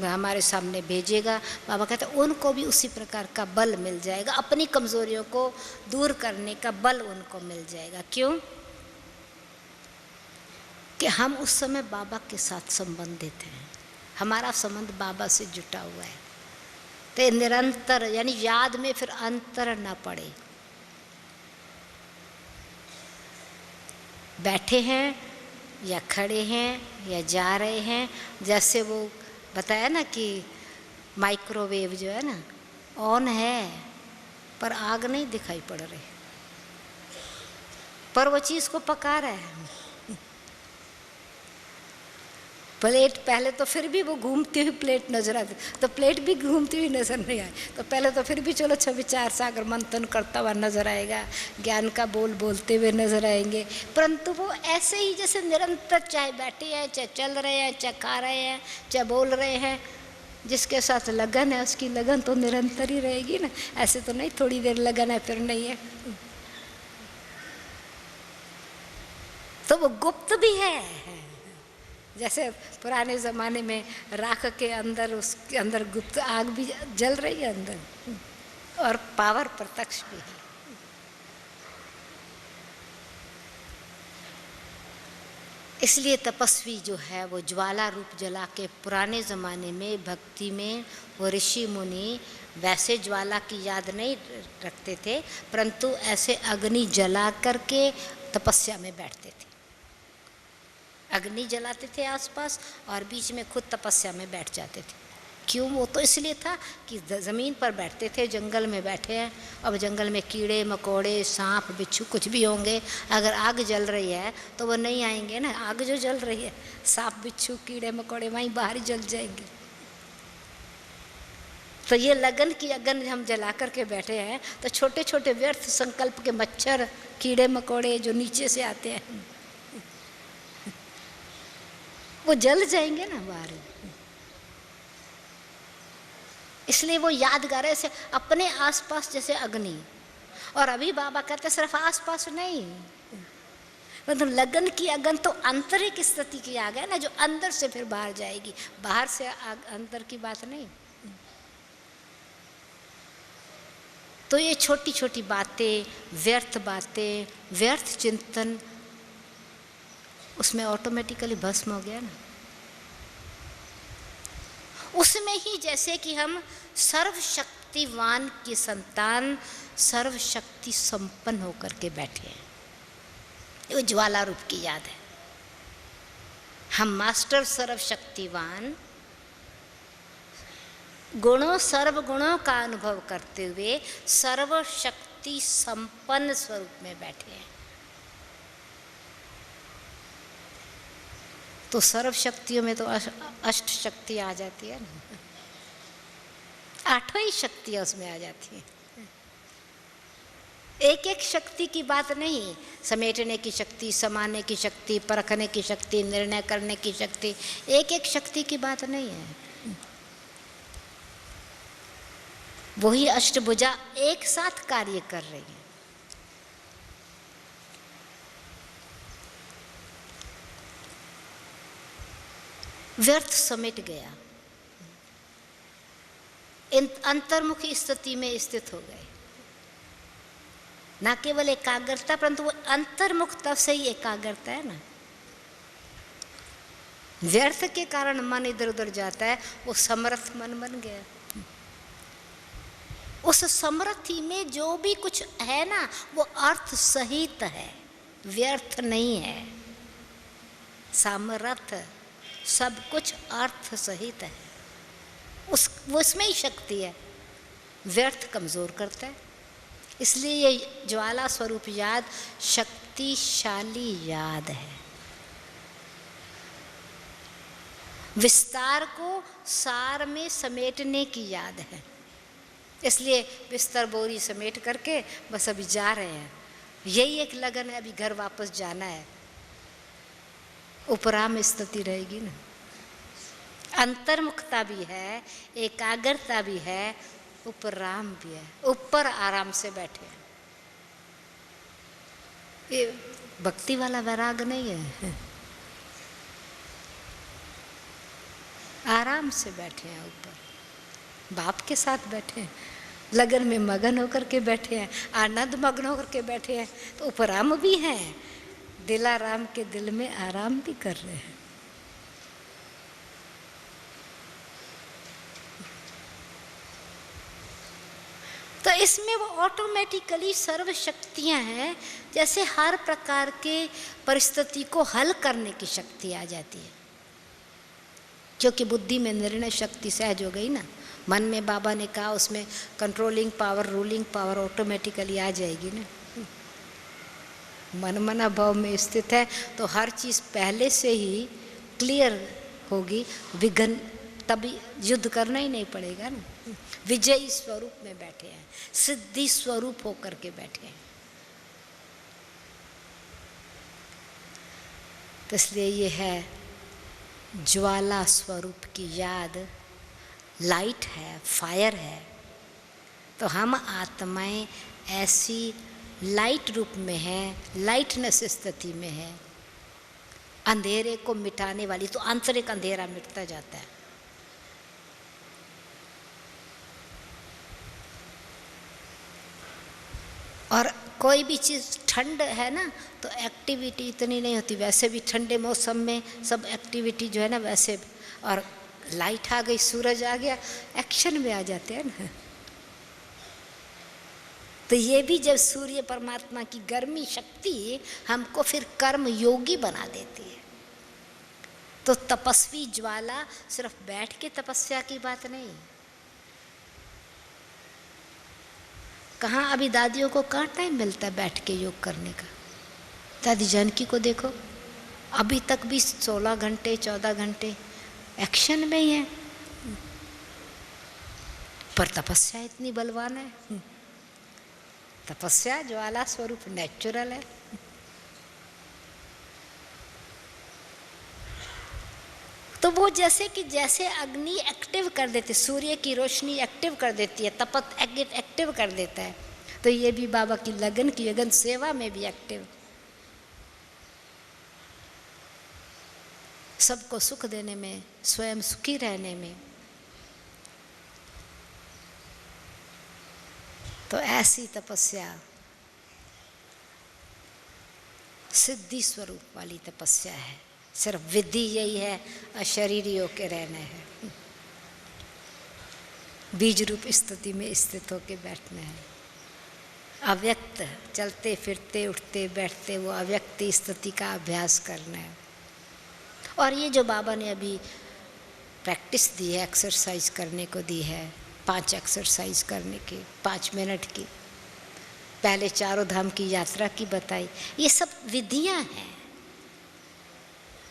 हमारे सामने भेजेगा, बाबा कहते हैं उनको भी उसी प्रकार का बल मिल जाएगा, अपनी कमजोरियों को दूर करने का बल उनको मिल जाएगा। क्यों? कि हम उस समय बाबा के साथ संबंधित हैं, हमारा संबंध बाबा से जुटा हुआ है। तो निरंतर यानी याद में फिर अंतर ना पड़े, बैठे हैं या खड़े हैं या जा रहे हैं, जैसे वो बताया ना कि माइक्रोवेव जो है ना ऑन है पर आग नहीं दिखाई पड़ रही, पर वो चीज़ को पका रहा है। प्लेट पहले तो फिर भी वो घूमती हुई प्लेट नजर आती, तो प्लेट भी घूमती हुई नजर नहीं आई, तो पहले तो फिर भी चलो विचार सागर मंथन करता हुआ नजर आएगा, ज्ञान का बोल बोलते हुए नजर आएंगे, परंतु वो ऐसे ही जैसे निरंतर चाहे बैठे हैं, चाहे चल रहे हैं, चाहे खा रहे हैं, चाहे बोल रहे हैं, जिसके साथ लगन है उसकी लगन तो निरंतर ही रहेगी ना। ऐसे तो नहीं थोड़ी देर लगन है फिर नहीं है, तो वो गुप्त भी है। जैसे पुराने ज़माने में राख के अंदर, उसके अंदर गुप्त आग भी जल रही है अंदर, और पावर प्रत्यक्ष भी है। इसलिए तपस्वी जो है वो ज्वाला रूप जला के, पुराने ज़माने में भक्ति में वो ऋषि मुनि वैसे ज्वाला की याद नहीं रखते थे, परंतु ऐसे अग्नि जला करके तपस्या में बैठते थे। अग्नि जलाते थे आसपास और बीच में खुद तपस्या में बैठ जाते थे। क्यों? वो तो इसलिए था कि ज़मीन पर बैठते थे, जंगल में बैठे हैं, अब जंगल में कीड़े मकोड़े सांप बिच्छू कुछ भी होंगे, अगर आग जल रही है तो वो नहीं आएंगे ना। आग जो जल रही है, सांप बिच्छू कीड़े मकोड़े वहीं बाहर ही जल जाएंगे। तो ये लगन की अगन हम जला करके बैठे हैं, तो छोटे छोटे व्यर्थ संकल्प के मच्छर कीड़े मकोड़े जो नीचे से आते हैं वो जल जाएंगे ना बाहर। इसलिए वो यादगार है, अपने आसपास जैसे अग्नि। और अभी बाबा कहते सिर्फ आसपास नहीं, मतलब लगन की अगन तो आंतरिक स्थिति की आग है ना, जो अंदर से फिर बाहर जाएगी, बाहर से अंदर की बात नहीं। तो ये छोटी छोटी बातें, व्यर्थ चिंतन, उसमें ऑटोमेटिकली भस्म हो गया ना। उसमें ही जैसे कि हम सर्वशक्तिवान की संतान, सर्वशक्ति संपन्न होकर के बैठे हैं, वो ज्वाला रूप की याद है। हम मास्टर सर्वशक्तिवान गुणों सर्व गुणों का अनुभव करते हुए सर्वशक्ति संपन्न स्वरूप में बैठे हैं। तो सर्व शक्तियों में तो अष्ट शक्ति आ जाती है ना, 8 ही शक्तियाँ उसमें आ जाती हैं। एक एक शक्ति की बात नहीं, समेटने की शक्ति, समाने की शक्ति, परखने की शक्ति, निर्णय करने की शक्ति, एक एक शक्ति की बात नहीं है। वही अष्टभुजा एक साथ कार्य कर रही है। व्यर्थ समेट गया, इन अंतर्मुखी स्थिति में स्थित हो गए। ना केवल एकाग्रता, परंतु वो अंतर्मुखता से ही एकाग्रता है ना। व्यर्थ के कारण मन इधर उधर जाता है, वो समर्थ मन बन गया। उस समर्थी में जो भी कुछ है ना, वो अर्थ सहित है, व्यर्थ नहीं है। समर्थ सब कुछ अर्थ सहित है, उसमें ही शक्ति है। व्यर्थ कमजोर करता है। इसलिए ये ज्वाला स्वरूप याद शक्तिशाली याद है। विस्तार को सार में समेटने की याद है। इसलिए बिस्तर बोरी समेट करके बस अभी जा रहे हैं। यही एक लगन है, अभी घर वापस जाना है। उपराम स्थिति रहेगी ना, अंतर्मुखता भी है, एकाग्रता भी है, उपराम भी है, ऊपर आराम से बैठे हैं। ये भक्ति वाला वैराग नहीं है, आराम से बैठे हैं, ऊपर बाप के साथ बैठे हैं, लगन में मगन होकर के बैठे हैं, आनंद मग्न होकर के बैठे हैं। तो उपराम भी हैं, दिलाराम के दिल में आराम भी कर रहे हैं। तो इसमें वो ऑटोमेटिकली सर्व शक्तियाँ हैं, जैसे हर प्रकार के परिस्थिति को हल करने की शक्ति आ जाती है। क्योंकि बुद्धि में निर्णय शक्ति सहज हो गई ना, मन में बाबा ने कहा उसमें controlling power, ruling power automatically आ जाएगी ना। मन मना भाव में स्थित है तो हर चीज़ पहले से ही क्लियर होगी, विघ्न, तभी युद्ध करना ही नहीं पड़ेगा ना। विजयी स्वरूप में बैठे हैं, सिद्धि स्वरूप होकर के बैठे हैं। तो इसलिए ये है ज्वाला स्वरूप की याद, लाइट है, फायर है। तो हम आत्माएं ऐसी लाइट रूप में है, लाइटनेस स्थिति में है, अंधेरे को मिटाने वाली। तो आंतरिक अंधेरा मिटता जाता है। और कोई भी चीज़ ठंड है ना तो एक्टिविटी इतनी नहीं होती, वैसे भी ठंडे मौसम में सब एक्टिविटी जो है ना वैसे, और लाइट आ गई, सूरज आ गया, एक्शन में आ जाते हैं ना। तो ये भी जब सूर्य परमात्मा की गर्मी शक्ति हमको फिर कर्म योगी बना देती है। तो तपस्वी ज्वाला सिर्फ बैठ के तपस्या की बात नहीं। कहाँ अभी दादियों को कहाँ टाइम मिलता है बैठ के योग करने का। दादी जानकी को देखो, अभी तक भी 16 घंटे 14 घंटे एक्शन में ही है, पर तपस्या इतनी बलवान है। तपस्या ज्वाला स्वरूप नेचुरल है। तो वो जैसे कि जैसे अग्नि एक्टिव कर देती, सूर्य की रोशनी एक्टिव कर देती है, तपत एक्टिव कर देता है, तो ये भी बाबा की लगन की अगन सेवा में भी एक्टिव, सबको सुख देने में, स्वयं सुखी रहने में। तो ऐसी तपस्या सिद्धि स्वरूप वाली तपस्या है। सिर्फ विधि यही है, अशरीरी होके रहना है, बीज रूप स्थिति में स्थित होके बैठना है। अव्यक्त चलते फिरते उठते बैठते वो अव्यक्त स्थिति का अभ्यास करना है। और ये जो बाबा ने अभी प्रैक्टिस दी है, एक्सरसाइज करने को दी है, 5 एक्सरसाइज करने की 5 मिनट की, पहले चारों धाम की यात्रा की बताई, ये सब विधियां हैं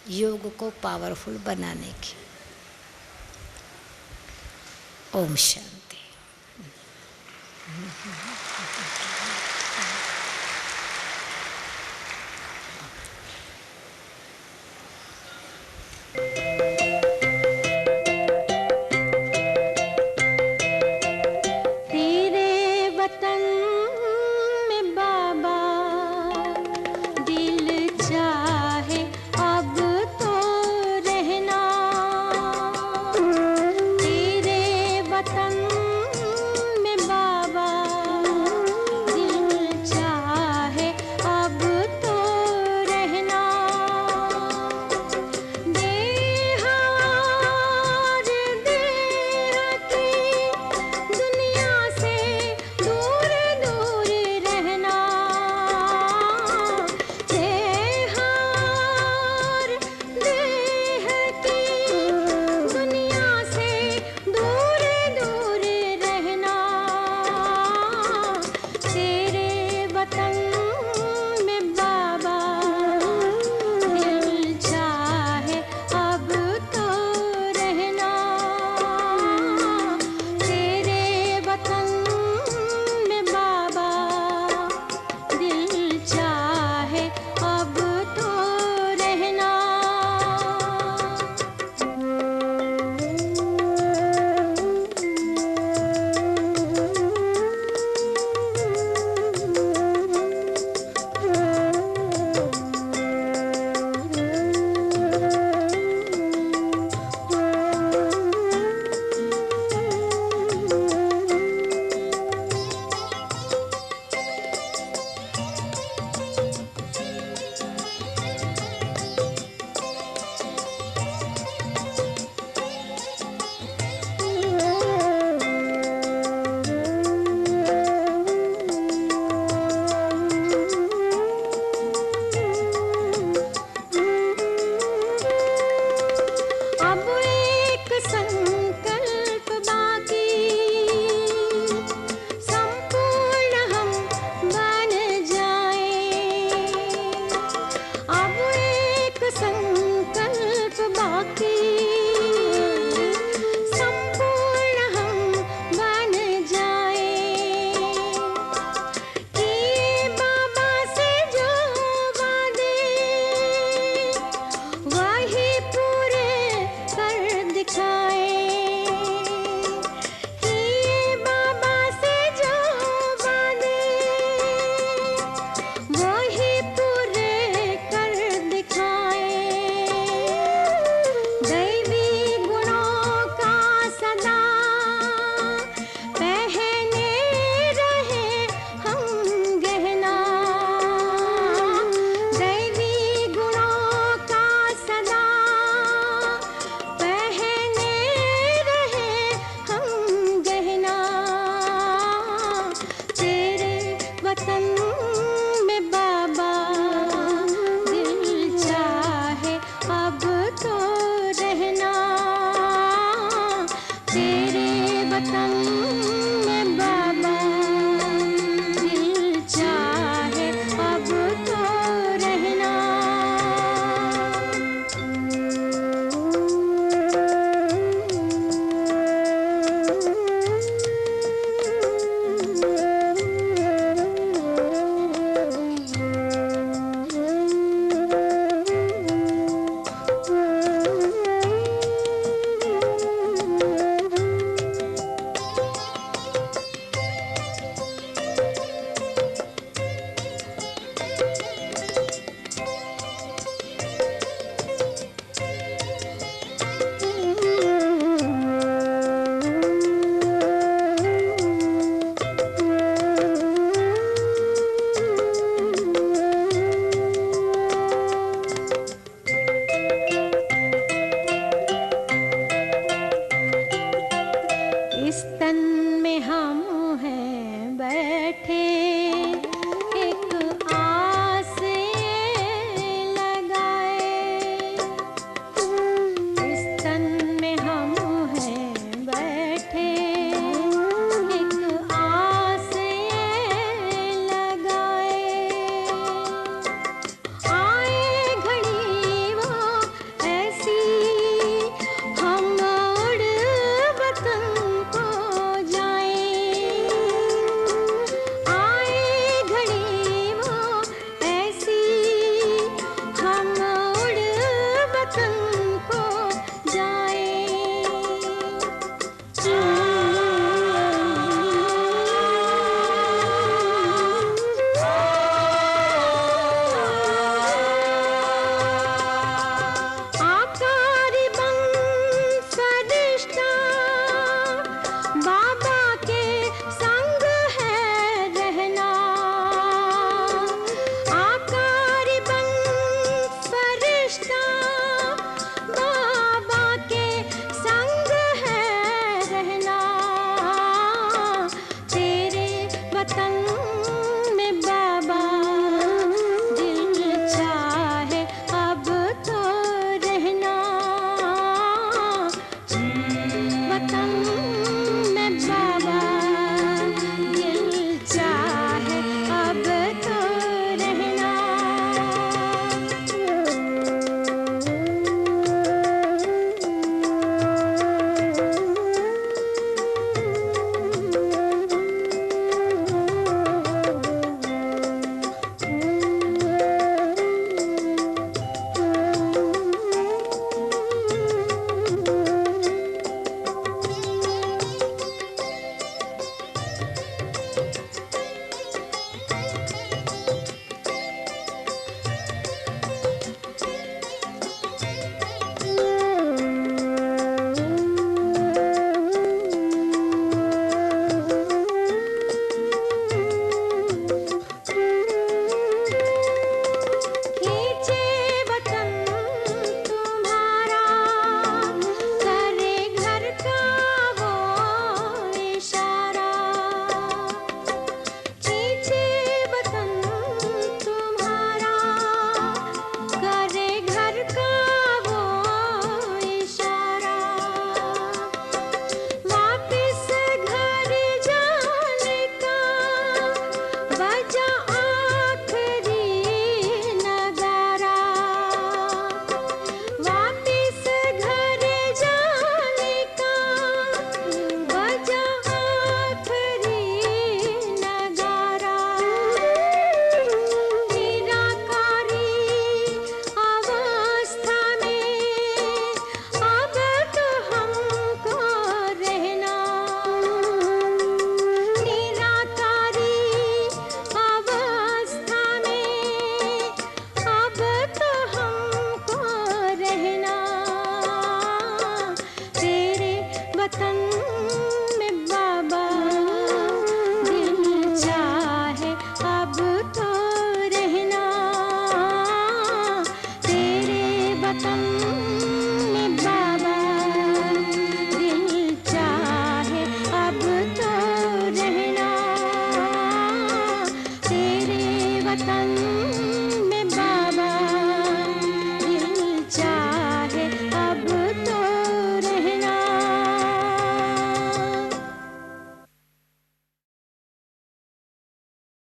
योग को पावरफुल बनाने की। ओम शांति। वतन में बाबा दिल वतन में बाबा, दिल चाहे अब तो रहना तेरे वतन में बाबा, दिल चाहे अब तो रहना। इस तन में हम हैं बैठे,